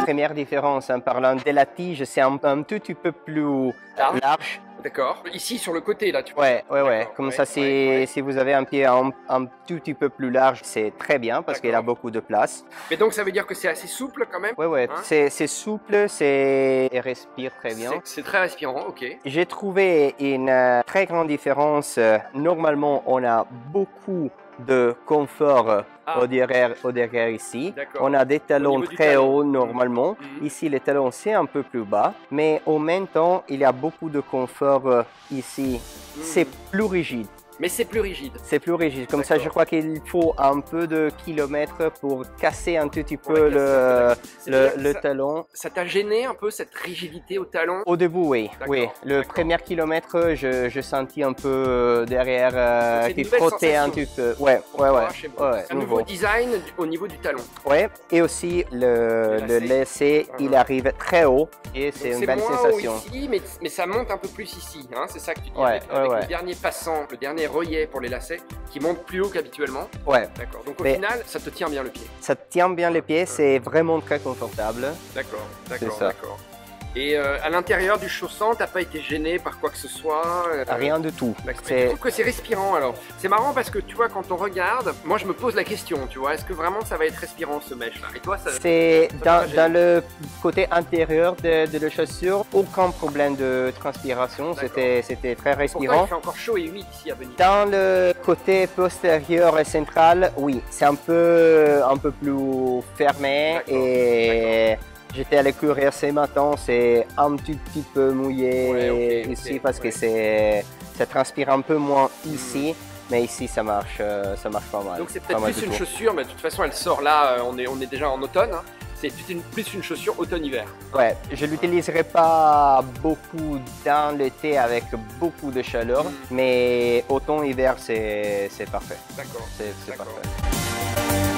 première différence en parlant de la tige, c'est un tout petit peu plus large. D'accord. Ici, sur le côté, là, tu vois. Ouais. Comme ça, si vous avez un pied un tout petit peu plus large, c'est très bien parce qu'il a beaucoup de place. Mais donc, ça veut dire que c'est assez souple quand même? Ouais. Hein? C'est souple, et respire très bien. C'est très respirant, ok. J'ai trouvé une très grande différence. Normalement, on a beaucoup de confort au derrière ici. On a des talons très hauts normalement. Ici, les talons, c'est un peu plus bas. Mais en même temps, il y a beaucoup de confort ici. C'est plus rigide. Mais c'est plus rigide. C'est plus rigide. Comme ça, je crois qu'il faut un peu de kilomètres pour casser un tout petit peu le talon. Ça t'a gêné un peu cette rigidité au talon? Au début, oui. Le premier kilomètre, je sentis un peu derrière qui frottait un petit peu. Ouais. Un nouveau design au niveau du talon. Ouais. Et aussi le lacet, il arrive très haut et c'est une belle sensation. Ici, mais ça monte un peu plus ici. Hein, c'est ça que tu dis avec le dernier passant, le dernier relié pour les lacets qui monte plus haut qu'habituellement. Ouais. D'accord. Donc au final, ça te tient bien le pied. Ça tient bien les pieds, c'est vraiment très confortable. D'accord. Et à l'intérieur du chausson, t'as pas été gêné par quoi que ce soit? Rien du tout. Je trouve que c'est respirant alors. C'est marrant parce que tu vois, quand on regarde, moi je me pose la question, tu vois, est-ce que vraiment ça va être respirant ce mèche là? Et toi, c'est dans le côté intérieur de la chaussure, aucun problème de transpiration, c'était très respirant. Pourtant, il fait encore chaud et humide ici à Venise. Dans le côté postérieur et central, oui, c'est un peu plus fermé et j'étais allé courir ce matin, c'est un tout petit peu mouillé ici parce que ça transpire un peu moins ici, mais ici ça marche pas mal. Donc c'est peut-être plus une chaussure, mais de toute façon elle sort là, on est déjà en automne. Hein. C'est plus une chaussure automne-hiver. Ouais, je l'utiliserai pas beaucoup dans l'été avec beaucoup de chaleur, mais automne-hiver c'est parfait. D'accord. C'est parfait.